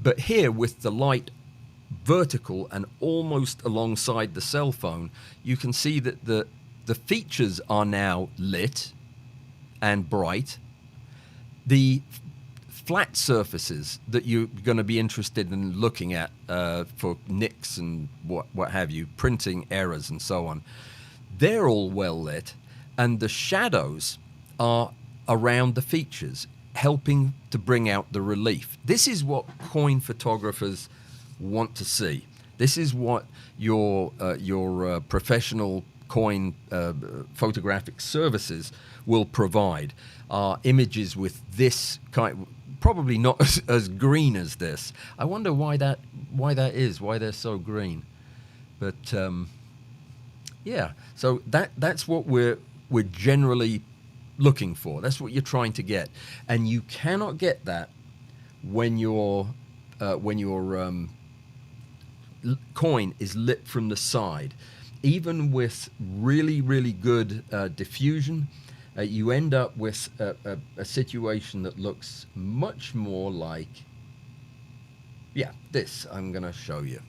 But here, with the light vertical and almost alongside the cell phone, you can see that the features are now lit and bright. The flat surfaces that you're going to be interested in looking at for nicks and what have you, printing errors and so on, they're all well lit, and the shadows are around the features, helping to bring out the relief. This is what coin photographers want to see. This is what your professional coin photographic services will provide. Images with this kind, probably not as green as this. I wonder why that is. Why they're so green. But yeah. So that's what we're generally looking for. That's what you're trying to get, and you cannot get that when your coin is lit from the side. Even with really, really good diffusion, you end up with a situation that looks much more like, yeah, this I'm going to show you.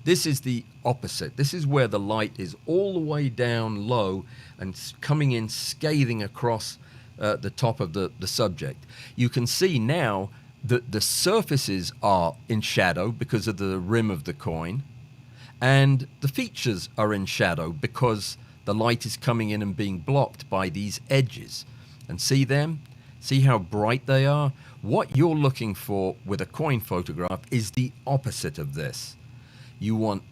This is the opposite. This is where the light is all the way down low and coming in scathing across the top of the subject. You can see now that the surfaces are in shadow because of the rim of the coin, and the features are in shadow because the light is coming in and being blocked by these edges. And see them? See how bright they are? What you're looking for with a coin photograph is the opposite of this. You want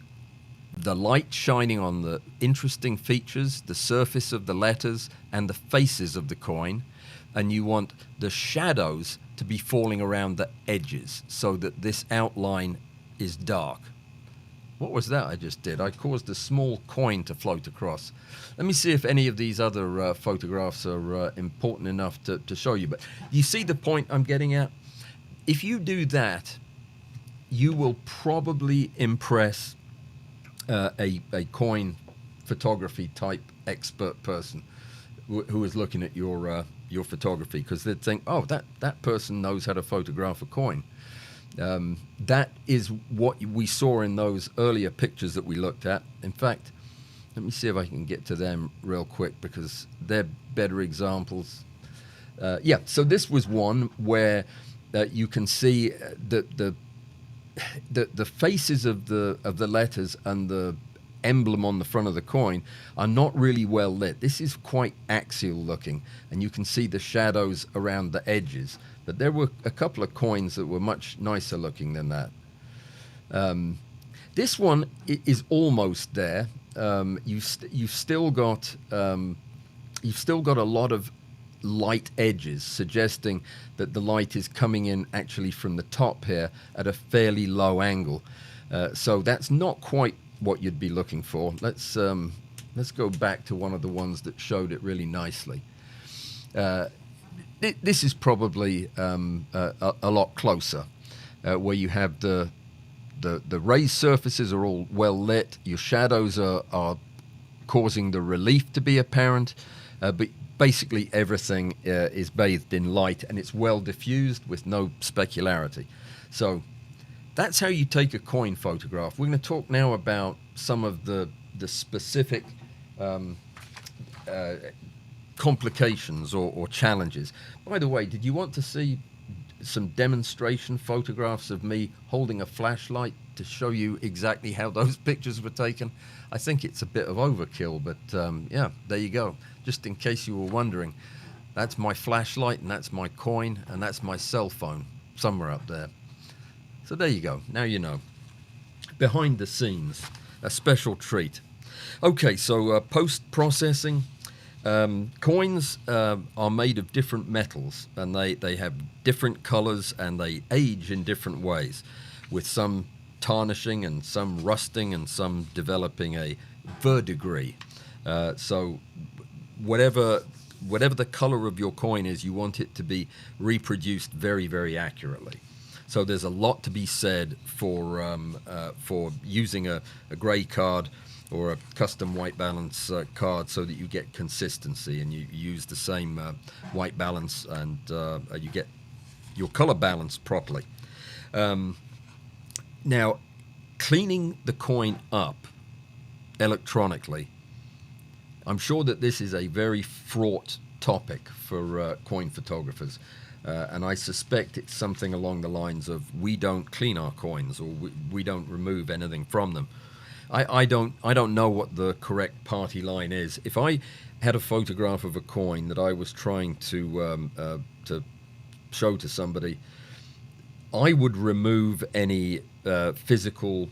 the light shining on the interesting features, the surface of the letters, and the faces of the coin, and you want the shadows to be falling around the edges so that this outline is dark. What was that I just did? I caused a small coin to float across. Let me see if any of these other photographs are important enough to show you. But you see the point I'm getting at? If you do that, you will probably impress a coin photography type expert person who is looking at your photography, because they'd think, oh, that person knows how to photograph a coin. That is what we saw in those earlier pictures that we looked at. In fact, let me see if I can get to them real quick because they're better examples. Yeah, so this was one where you can see the faces of the letters and the emblem on the front of the coin are not really well lit. This is quite axial looking, and you can see the shadows around the edges. But there were a couple of coins that were much nicer looking than that. This one is almost there. You've still got a lot of light edges, suggesting that the light is coming in actually from the top here at a fairly low angle. So that's not quite what you'd be looking for. Let's go back to one of the ones that showed it really nicely. This is probably a lot closer, where you have the raised surfaces are all well lit. Your shadows are causing the relief to be apparent, but basically everything is bathed in light, and it's well diffused with no specularity. So that's how you take a coin photograph. We're going to talk now about some of the specific complications or challenges. By the way, did you want to see some demonstration photographs of me holding a flashlight to show you exactly how those pictures were taken? I think it's a bit of overkill, but yeah, there you go. Just in case you were wondering, that's my flashlight, and that's my coin, and that's my cell phone somewhere up there. So there you go. Now you know. Behind the scenes, a special treat. Okay, so post-processing. Coins are made of different metals, and they have different colors, and they age in different ways, with some tarnishing and some rusting and some developing a verdigris. So whatever the color of your coin is, you want it to be reproduced very, very accurately. So there's a lot to be said for using a gray card or a custom white balance card, so that you get consistency and you use the same white balance, and you get your color balance properly. Now, cleaning the coin up electronically, I'm sure that this is a very fraught topic for coin photographers, and I suspect it's something along the lines of we don't clean our coins, or we don't remove anything from them. I don't know what the correct party line is. If I had a photograph of a coin that I was trying to show to somebody, I would remove any physical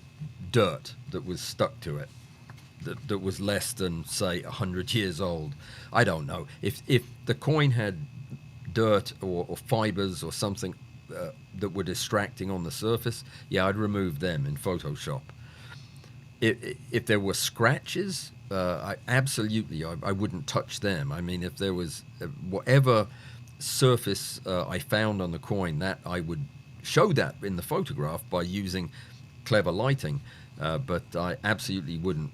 dirt that was stuck to it, that was less than, say, 100 years old. I don't know. If the coin had dirt or fibers or something that were distracting on the surface, yeah, I'd remove them in Photoshop. If there were scratches, I wouldn't touch them. I mean, if there was whatever surface I found on the coin, that I would show that in the photograph by using clever lighting, but I absolutely wouldn't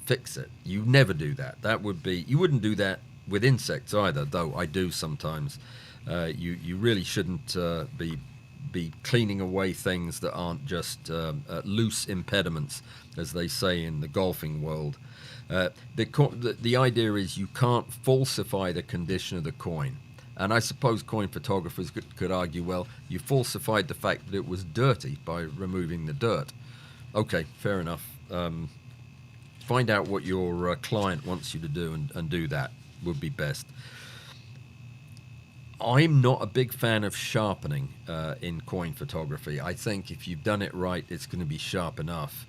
fix it. You never do that. You wouldn't do that with insects either, though I do sometimes. You really shouldn't be cleaning away things that aren't just loose impediments, as they say in the golfing world. The idea is you can't falsify the condition of the coin. And I suppose coin photographers could argue, well, you falsified the fact that it was dirty by removing the dirt. Okay, fair enough. Find out what your client wants you to do and do that would be best. I'm not a big fan of sharpening in coin photography. I think if you've done it right, it's going to be sharp enough.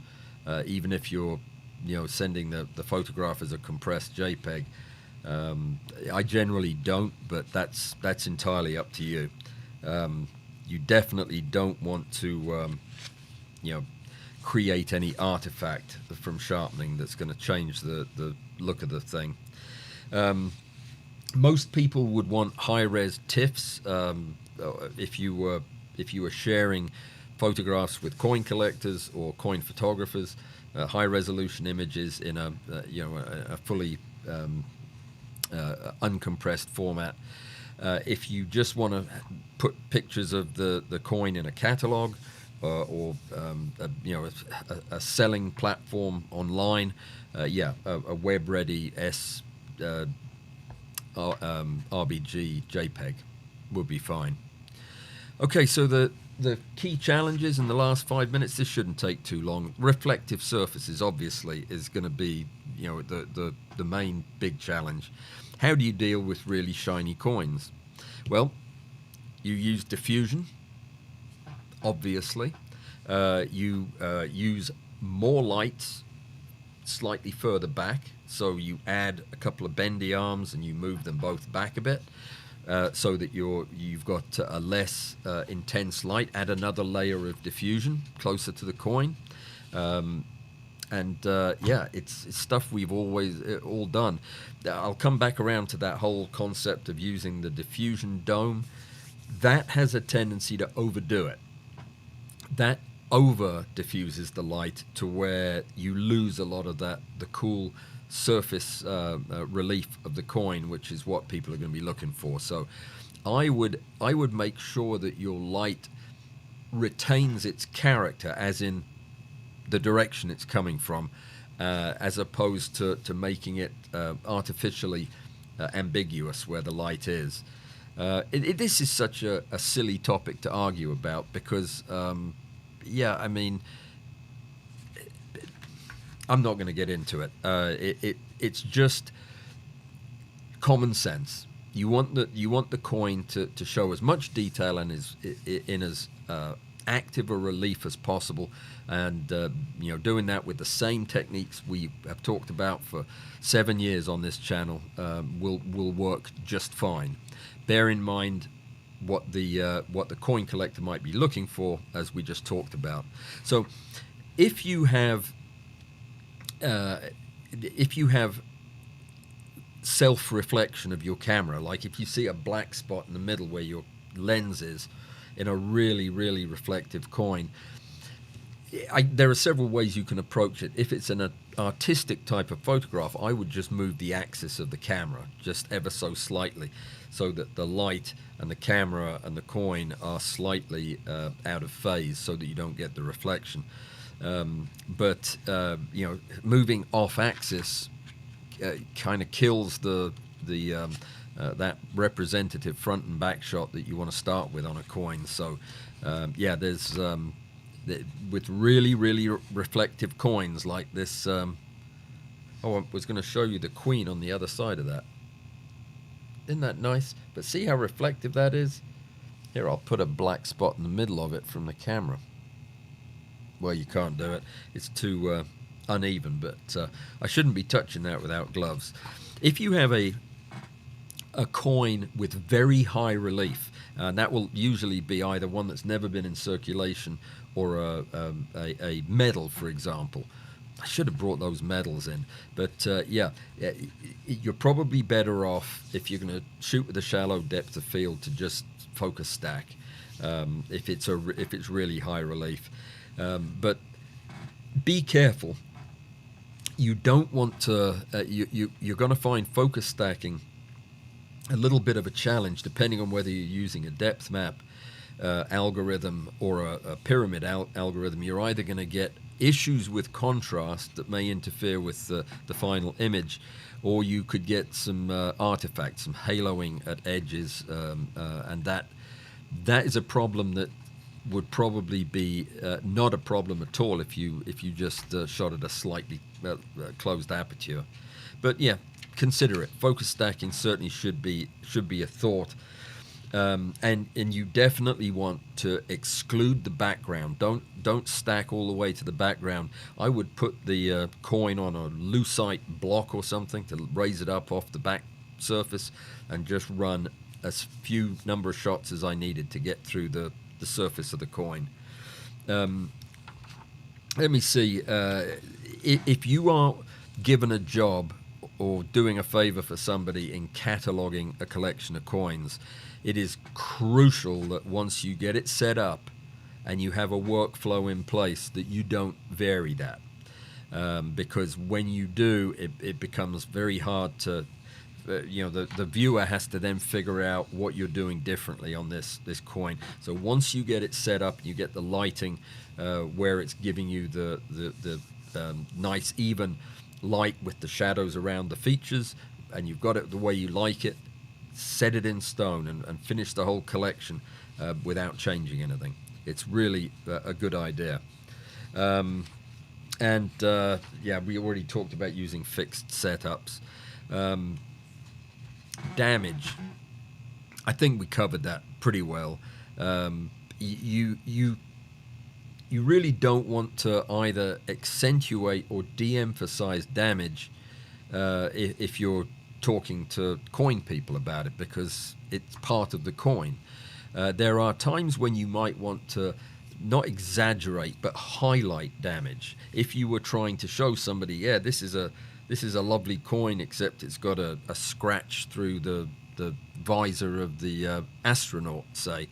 Even if you're, sending the photograph as a compressed JPEG. I generally don't, but that's entirely up to you. You definitely don't want to, create any artifact from sharpening that's going to change the look of the thing. Most people would want high-res TIFFs if you were sharing photographs with coin collectors or coin photographers. High-resolution images in a fully uncompressed format. If you just want to put pictures of the coin in a catalog, a selling platform online, a web-ready RBG JPEG would be fine. Okay, so the key challenges in the last 5 minutes. This shouldn't take too long. Reflective surfaces, obviously, is going to be the main big challenge. How do you deal with really shiny coins? Well, you use diffusion, obviously. You use more lights slightly further back, so you add a couple of bendy arms and you move them both back a bit, so that you've got a less intense light. Add another layer of diffusion closer to the coin. It's stuff we've always all done. I'll come back around to that whole concept of using the diffusion dome. That has a tendency to overdo it. That over diffuses the light to where you lose a lot of the cool surface relief of the coin, which is what people are going to be looking for. So I would make sure that your light retains its character, as in the direction it's coming from, as opposed to making it artificially ambiguous where the light is. This is such a silly topic to argue about because, I mean, I'm not going to get into it. It's just common sense. You want the coin to show as much detail and in as active a relief as possible, and doing that with the same techniques we have talked about for 7 years on this channel will work just fine. Bear in mind what the coin collector might be looking for, as we just talked about. So if you have self-reflection of your camera, like if you see a black spot in the middle where your lens is in a really, really reflective coin, there are several ways you can approach it. If it's an artistic type of photograph, I would just move the axis of the camera just ever so slightly, so that the light and the camera and the coin are slightly out of phase, so that you don't get the reflection. But moving off axis kind of kills that representative front and back shot that you want to start with on a coin. So there's with really, really reflective coins like this. I was going to show you the queen on the other side of that. Isn't that nice? But see how reflective that is? Here, I'll put a black spot in the middle of it from the camera. Well, you can't do it. It's too uneven, but I shouldn't be touching that without gloves. If you have a coin with very high relief, and that will usually be either one that's never been in circulation or a medal, for example. I should have brought those medals in, but you're probably better off, if you're going to shoot with a shallow depth of field, to just focus stack if it's really high relief. But be careful. You don't want to. You're going to find focus stacking a little bit of a challenge, depending on whether you're using a depth map algorithm or a pyramid algorithm. You're either going to get issues with contrast that may interfere with the final image, or you could get some artifacts, some haloing at edges, and that is a problem that would probably be not a problem at all if you just shot at a slightly closed aperture. But yeah, consider it. Focus stacking certainly should be a thought. And you definitely want to exclude the background. Don't stack all the way to the background. I would put the coin on a lucite block or something to raise it up off the back surface, and just run as few number of shots as I needed to get through the surface of the coin. Let me see. If you are given a job or doing a favor for somebody in cataloging a collection of coins, it is crucial that once you get it set up and you have a workflow in place, that you don't vary that. Because when you do, it becomes very hard to the viewer has to then figure out what you're doing differently on this coin. So once you get it set up, you get the lighting where it's giving you the nice even light with the shadows around the features, and you've got it the way you like it, set it in stone and finish the whole collection without changing anything. It's really a good idea. We already talked about using fixed setups. Damage, I think we covered that pretty well. You really don't want to either accentuate or de-emphasize damage if you're talking to coin people about it, because it's part of the coin. There are times when you might want to not exaggerate but highlight damage. If you were trying to show somebody, yeah, this is a lovely coin, except it's got a scratch through the visor of the astronaut, say,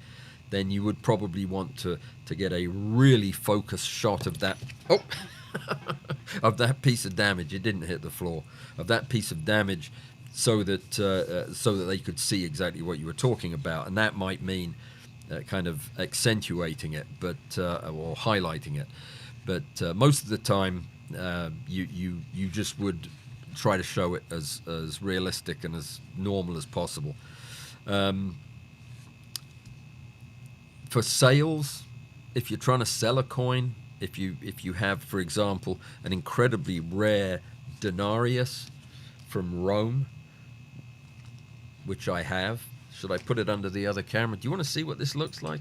then you would probably want to get a really focused shot of that of that piece of damage. It didn't hit the floor. Of that piece of damage, so that they could see exactly what you were talking about, and that might mean kind of accentuating it, but or highlighting it. But most of the time, you just would try to show it as realistic and as normal as possible. For sales, if you're trying to sell a coin, if you have, for example, an incredibly rare denarius from Rome, which I have. Should I put it under the other camera? Do you want to see what this looks like?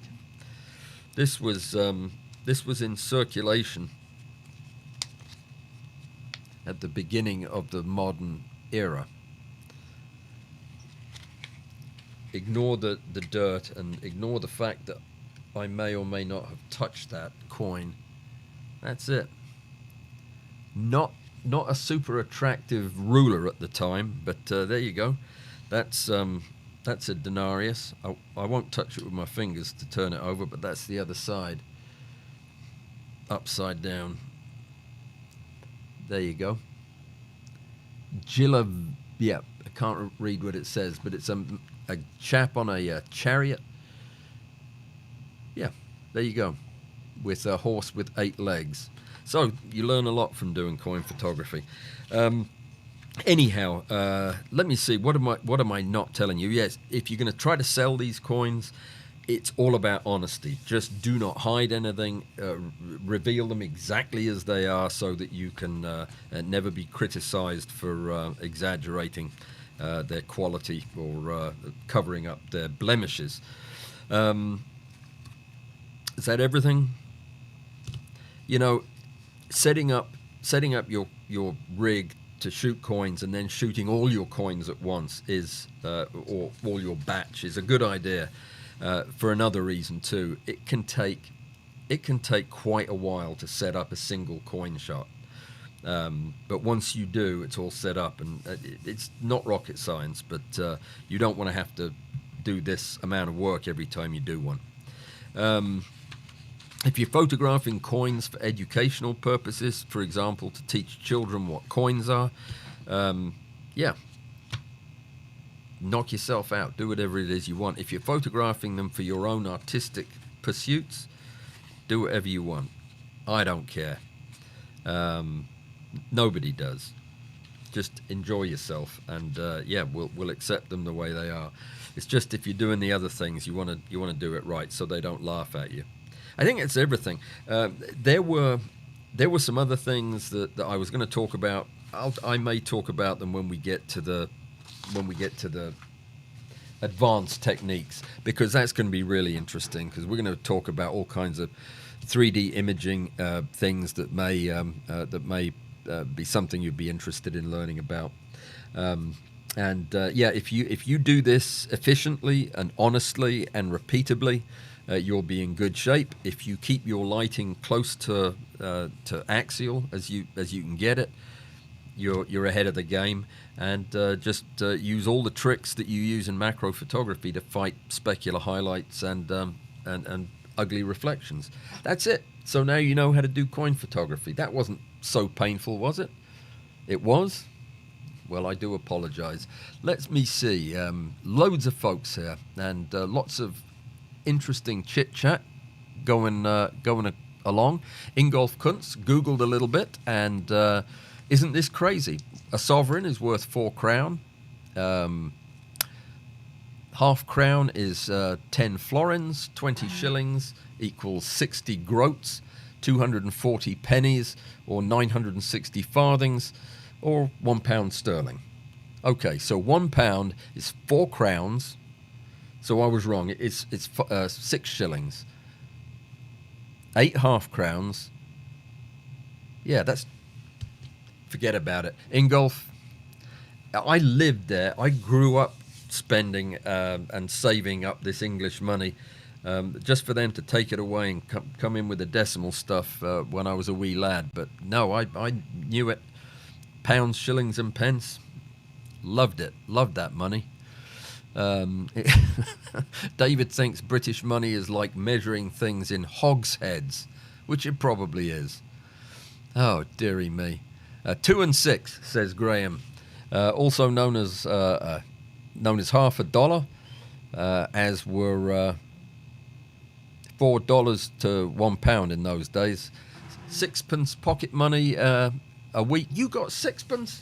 This was in circulation at the beginning of the modern era. Ignore the dirt and ignore the fact that I may or may not have touched that coin. That's it. Not a super attractive ruler at the time, but there you go. That's a denarius. I won't touch it with my fingers to turn it over, but that's the other side. Upside down. There you go. Yeah, I can't read what it says, but it's a chap on a chariot. Yeah, there you go. With a horse with 8 legs. So you learn a lot from doing coin photography. Anyhow, let me see. What am I not telling you? Yes, if you're going to try to sell these coins, it's all about honesty. Just do not hide anything. Reveal them exactly as they are, so that you can never be criticized for exaggerating their quality or covering up their blemishes. Is that everything? You know, setting up your rig to shoot coins and then shooting all your coins at once is, or all your batch, is a good idea. For another reason too, it can take quite a while to set up a single coin shot. But once you do, it's all set up, and it's not rocket science. But you don't want to have to do this amount of work every time you do one. If you're photographing coins for educational purposes, for example, to teach children what coins are, knock yourself out. Do whatever it is you want. If you're photographing them for your own artistic pursuits, do whatever you want. I don't care. Nobody does. Just enjoy yourself, and we'll accept them the way they are. It's just if you're doing the other things, you want to do it right, so they don't laugh at you. I think it's everything. There were some other things that I was going to talk about. I may talk about them when we get to the advanced techniques, because that's going to be really interesting, because we're going to talk about all kinds of 3D imaging things that may be something you'd be interested in learning about. If you do this efficiently and honestly and repeatably, you'll be in good shape. If you keep your lighting close to axial as you can get it, you're ahead of the game. And just use all the tricks that you use in macro photography to fight specular highlights and ugly reflections. That's it. So now you know how to do coin photography. That wasn't so painful, was it? It was? Well, I do apologise. Let me see. Loads of folks here, and lots of interesting chit chat going along. Ingolf Kuntz googled a little bit, and isn't this crazy? A sovereign is worth 4 crown. Half crown is 10 florins. 20 shillings equals 60 groats. 240 pennies, or 960 farthings, or £1 sterling. Okay, so £1 is 4 crowns. So I was wrong. It's 6 shillings. 8 half crowns. Yeah, forget about it. Ingolf, I lived there. I grew up spending and saving up this English money. Just for them to take it away and come in with the decimal stuff when I was a wee lad. But no, I knew it. Pounds, shillings and pence. Loved it. Loved that money. David thinks British money is like measuring things in hogsheads, which it probably is. Oh, dearie me. 2 and 6, says Graham. Also known as half a dollar, as were... $4 to £1 in those days. 6pence pocket money a week. You got 6pence?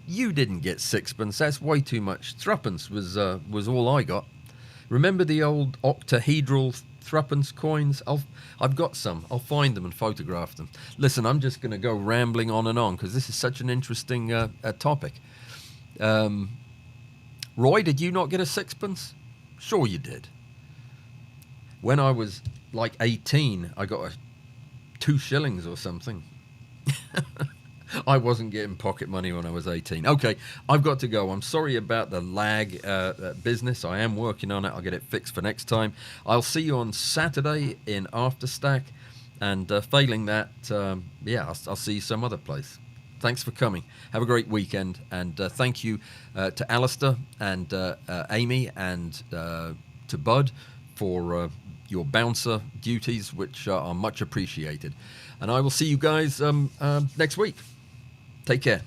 You didn't get 6pence. That's way too much. 3pence was all I got. Remember the old octahedral 3pence coins? I've got some. I'll find them and photograph them. Listen, I'm just going to go rambling on and on because this is such an interesting topic. Roy, did you not get a 6pence? Sure you did. When I was like 18, I got 2 shillings or something. I wasn't getting pocket money when I was 18. Okay, I've got to go. I'm sorry about the lag business. I am working on it. I'll get it fixed for next time. I'll see you on Saturday in Afterstack. And failing that, I'll see you some other place. Thanks for coming. Have a great weekend. And thank you to Alistair and Amy and to Bud for... your bouncer duties, which are much appreciated. And I will see you guys next week. Take care.